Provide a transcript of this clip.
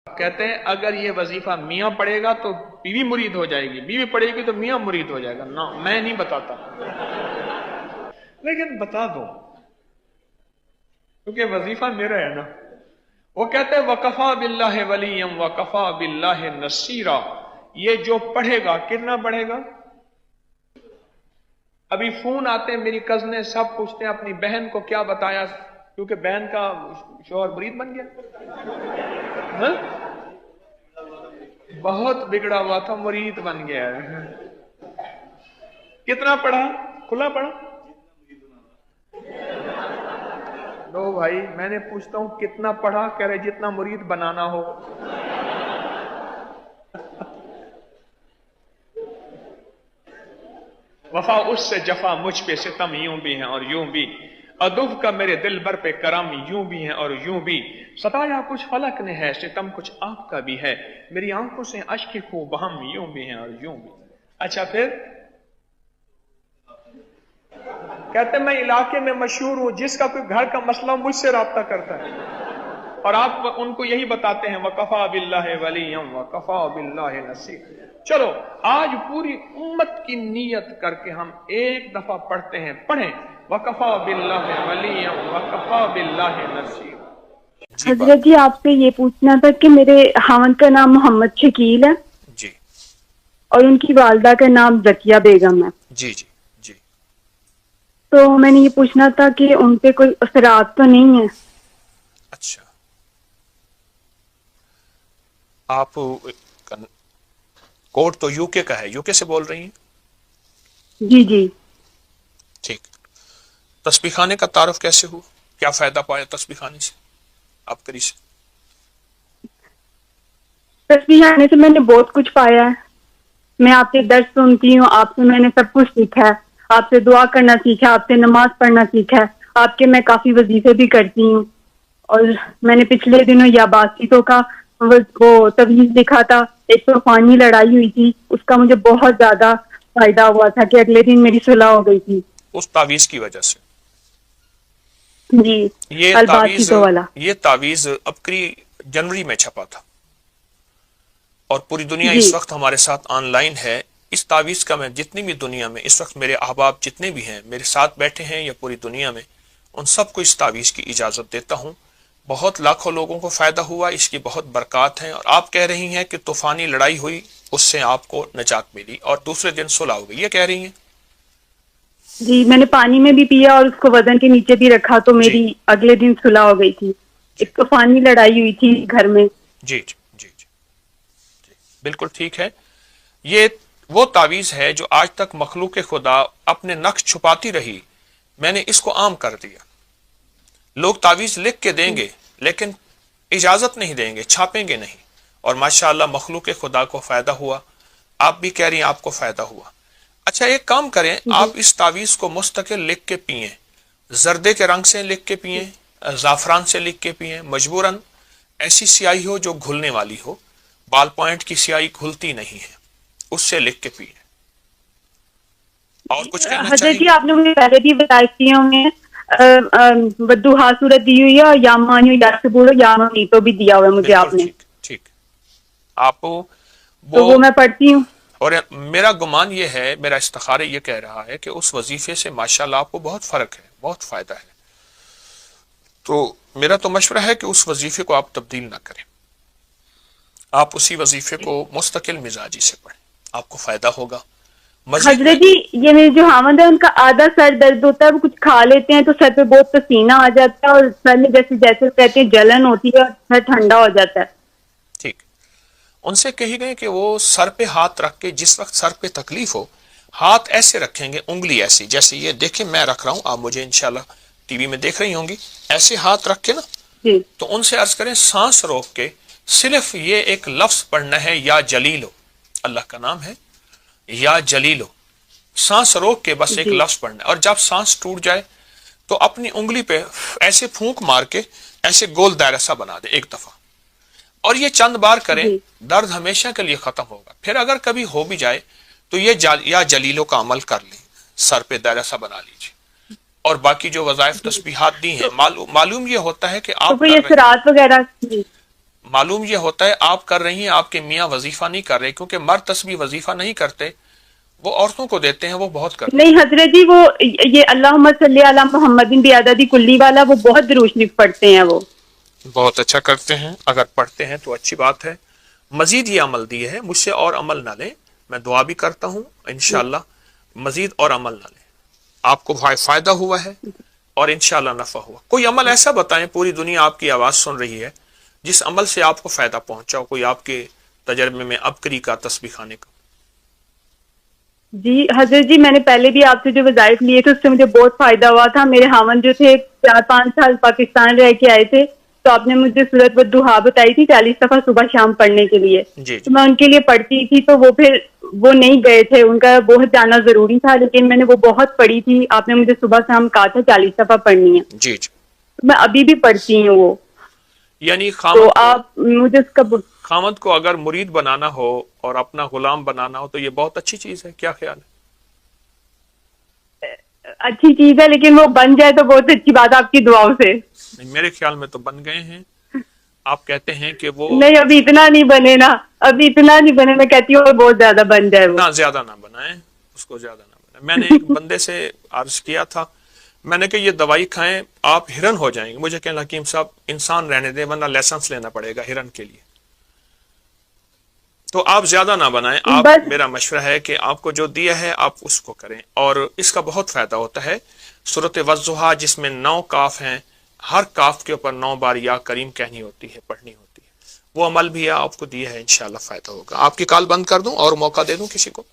کہتے ہیں اگر یہ وظیفہ میاں پڑھے گا تو بیوی مرید ہو جائے گی، بیوی پڑھے گی تو میاں مرید ہو جائے گا۔ نہ، میں نہیں بتاتا، لیکن بتا دو کیونکہ وظیفہ میرا ہے نا۔ وہ کہتے ہیں وَكَفَى بِاللَّهِ وَلِيًّا وَكَفَى بِاللَّهِ نَصِيرًا، یہ جو پڑھے گا کتنا پڑھے گا؟ ابھی فون آتے ہیں، میری کزنیں سب پوچھتے ہیں اپنی بہن کو کیا بتایا، کیونکہ بہن کا شوہر مرید بن گیا، ہاں؟ بہت بگڑا ہوا تھا، مرید بن گیا ہے۔ کتنا پڑھا؟ کھلا پڑھا؟ لو بھائی، میں نے پوچھتا ہوں کتنا پڑھا، کہہ رہے جتنا مرید بنانا ہو۔ وفا اس سے جفا مجھ پہ ستم یوں بھی ہیں اور یوں بھی، ادب کا میرے دل بر پہ کرم یوں بھی ہیں اور یوں بھی، ستایا کچھ فلک نے ہے ستم کچھ آپ کا بھی ہے، میری آنکھوں سے اشک خوب بہم یوں بھی ہیں اور یوں بھی۔ اچھا پھر کہتے میں علاقے میں مشہور ہوں، جس کا کوئی گھر کا مسئلہ مجھ سے رابطہ کرتا ہے، اور آپ ان کو یہی بتاتے ہیں وَكَفَى بِاللَّهِ وَلِيًّا وَكَفَى بِاللَّهِ نَصِيرًا۔ چلو آج پوری امت کی نیت کر کے ہم ایک دفعہ پڑھتے ہیں، پڑھیں وَكَفَى بِاللَّهِ وَلِيًّا وَكَفَى بِاللَّهِ نَصِيرًا۔ جی حضرت جی آپ سے یہ پوچھنا تھا کہ میرے خاوند کا نام محمد شکیل ہے جی اور ان کی والدہ کا نام زکیہ بیگم ہے، جی جی جی تو میں نے یہ پوچھنا تھا کہ ان پہ کوئی اثرات تو نہیں ہے؟ اچھا، آپ کوڈ تو یو کے کا ہے، یو کے سے بول رہی ہیں؟ جی جی۔ ٹھیک، تسبیح خانے کا تعارف کیسے ہوا؟ کیا فائدہ پایا تسبیح خانے سے آپ کری سے؟ تسبیح آنے سے میں نے بہت کچھ پایا ہے، میں آپ کے درس سنتی ہوں، آپ سے میں نے سب کچھ سیکھا ہے، آپ سے دعا کرنا سیکھا، آپ سے نماز پڑھنا سیکھا ہے، آپ کے میں کافی وظیفے بھی کرتی ہوں، اور میں نے پچھلے دنوں یا باسطوں کا وہ تویز لکھا تھا، ایک طوفانی لڑائی ہوئی تھی، اس کا مجھے بہت زیادہ فائدہ ہوا تھا کہ اگلے دن میری صلح ہو گئی تھی۔ اس تعویذ کی وجہ سے؟ جی، یہ الباسطوں والا۔ تعویذ ابکری جنوری میں چھپا تھا، اور پوری دنیا جی اس وقت ہمارے ساتھ آن لائن ہے۔ اس تعویذ کا میں جتنی بھی دنیا میں اس وقت میرے احباب جتنے بھی ہیں میرے ساتھ بیٹھے ہیں یا پوری دنیا میں، ان سب کو اس تعویذ کی اجازت دیتا ہوں۔ بہت لاکھوں لوگوں کو فائدہ ہوا، اس کی بہت برکات ہیں، اور آپ کہہ رہی ہیں کہ طوفانی لڑائی ہوئی، اس سے آپ کو نجات ملی اور دوسرے دن صلح ہو گئی، یہ کہہ رہی ہیں؟ جی، میں نے پانی میں بھی پیا اور اس کو وزن کے نیچے بھی رکھا تو جی میری اگلے دن صلح ہو گئی تھی۔ جی ایک طوفانی لڑائی ہوئی تھی گھر میں۔ جی جی جی جی جی، بالکل ٹھیک ہے۔ یہ وہ تعویذ ہے جو آج تک مخلوق خدا اپنے نقش چھپاتی رہی، میں نے اس کو عام کر دیا۔ لوگ تعویذ لکھ کے دیں گے لیکن اجازت نہیں دیں گے، چھاپیں گے نہیں، اور ماشاءاللہ مخلوق خدا کو فائدہ ہوا، آپ بھی کہہ رہی ہیں آپ کو فائدہ ہوا۔ اچھا ایک کام کریں، آپ اس تعویذ کو مستقل لکھ کے پئیں، زردے کے رنگ سے لکھ کے پئیں، زعفران سے لکھ کے پئیں، مجبوراً ایسی سیاہی ہو جو گھلنے والی ہو، بال پوائنٹ کی سیاہی گھلتی نہیں ہے، اس سے لکھ کے پئیں۔ اور کچھ کہنا حضرت چاہیں جی گے؟ آپ نے مجھے پہلے بھی بتائی تھی میں بدوہا صورت دی ہوئی ہے، اور یا مانیو یا سبورو یا مانی تو بھی دیا ہوا ہے مجھے بالکل آپ نے، ٹھیک ٹھیک، آپ تو وہ میں پڑھتی ہوں۔ اور میرا گمان یہ ہے، میرا استخارہ یہ کہہ رہا ہے کہ اس وظیفے سے ماشاءاللہ آپ کو بہت فرق ہے، بہت فائدہ ہے، تو میرا تو مشورہ ہے کہ اس وظیفے کو آپ تبدیل نہ کریں، آپ اسی وظیفے کو مستقل مزاجی سے پڑھیں، آپ کو فائدہ ہوگا۔ مزید میں حضرت جی یہ میرے جو خاوند ہے ان کا آدھا سر درد ہوتا ہے، وہ کچھ کھا لیتے ہیں تو سر پہ بہت پسینہ آ جاتا ہے، اور سر میں جیسے جیسے کہتے ہیں جلن ہوتی ہے اور سر ٹھنڈا ہو جاتا ہے۔ ٹھیک، ان سے کہی گئے کہ وہ سر پہ ہاتھ رکھ کے، جس وقت سر پہ تکلیف ہو ہاتھ ایسے رکھیں گے، انگلی ایسی، جیسے یہ دیکھیں میں رکھ رہا ہوں، آپ مجھے انشاءاللہ ٹی وی میں دیکھ رہی ہوں گی، ایسے ہاتھ رکھ کے نا، جی تو ان سے عرض کریں سانس روک کے صرف یہ ایک لفظ پڑھنا ہے، یا جلیلو، اللہ کا نام ہے یا جلیلو، سانس روک کے بس ایک جی لفظ پڑھنا ہے، اور جب سانس ٹوٹ جائے تو اپنی انگلی پہ ایسے پھونک مار کے ایسے گول دائرہ سا بنا دے ایک دفعہ، اور یہ چند بار کریں، جی درد ہمیشہ کے لیے ختم ہوگا۔ پھر اگر کبھی ہو بھی جائے تو یہ یا جلیلو کا عمل کر لیں، سر پہ دائرہ سا بنا لیجیے، اور باقی جو وظائف تسبیحات دی ہیں، معلوم یہ ہوتا ہے کہ تو آپ کوئی کر رہے ہیں، اثرات وغیرہ؟ جی معلوم یہ ہوتا ہے آپ کر رہی ہیں، آپ کے میاں وظیفہ نہیں کر رہے، کیونکہ مرد تسبیح وظیفہ نہیں کرتے، وہ عورتوں کو دیتے ہیں، وہ بہت کرتے ہیں۔ نہیں حضرت جی، وہ یہ اللہم صلی علی محمد بعدد کلی والا وہ بہت درود شریف پڑھتے ہیں، وہ بہت اچھا کرتے ہیں، اگر پڑھتے ہیں تو اچھی بات ہے۔ مزید یہ عمل دیے ہے، مجھ سے اور عمل نہ لیں، میں دعا بھی کرتا ہوں انشاءاللہ مزید اور عمل نہ لیں، آپ کو فائدہ ہوا ہے اور انشاءاللہ نفع ہوا۔ کوئی عمل ایسا بتائیں، پوری دنیا آپ کی آواز سن رہی ہے، جس عمل سے آپ کو فائدہ پہنچا ہو، کوئی آپ کے تجربے میں ابکری کا، تسبیح خانے کا۔ جی حضرت جی، میں نے پہلے بھی آپ سے جو وظائف لیے تھے اس سے مجھے بہت فائدہ ہوا تھا۔ میرے خاوند جو تھے 4-5 سال پاکستان رہ کے آئے تھے، تو آپ نے مجھے سورۃ والضحیٰ بتائی تھی 40 دفعہ صبح شام پڑھنے کے لیے، جی تو میں ان کے لیے پڑھتی تھی، تو وہ نہیں گئے تھے، ان کا بہت جانا ضروری تھا، لیکن میں نے وہ بہت پڑھی تھی، آپ نے مجھے صبح شام کہا تھا 40 دفعہ پڑھنی ہے، جی جی، میں ابھی بھی پڑھتی ہوں وہ۔ یعنی تو آپ مجھے اس کا خامد کو اگر مرید بنانا ہو اور اپنا غلام بنانا ہو تو یہ بہت اچھی چیز ہے، کیا خیال ہے؟ اچھی چیز ہے، لیکن وہ بن جائے تو بہت اچھی بات ہے آپ کی دعاؤں سے۔ نہیں، میرے خیال میں تو بن گئے ہیں، آپ کہتے ہیں کہ وہ نہیں ابھی اتنا نہیں بنے نا، ابھی اتنا نہیں بنے، میں کہتی ہوں بہت زیادہ بن جائے وہ۔ نہ زیادہ نہ بنائیں، اس کو زیادہ نہ بنائیں۔ میں نے ایک بندے سے عرض کیا تھا، میں نے کہ یہ دوائی کھائیں آپ ہرن ہو جائیں گے، مجھے کہنا حکیم صاحب انسان رہنے دیں ورنہ لائسنس لینا پڑے گا ہرن کے لیے، تو آپ زیادہ نہ بنائیں۔ آپ میرا مشورہ ہے کہ آپ کو جو دیا ہے آپ اس کو کریں، اور اس کا بہت فائدہ ہوتا ہے۔ سورۃ والضحیٰ جس میں 9 کاف ہیں، ہر کاف کے اوپر 9 بار یا کریم کہنی ہوتی ہے، پڑھنی ہوتی ہے، وہ عمل بھی ہے، آپ کو دیا ہے، انشاءاللہ فائدہ ہوگا۔ آپ کی کال بند کر دوں اور موقع دے دوں کسی کو؟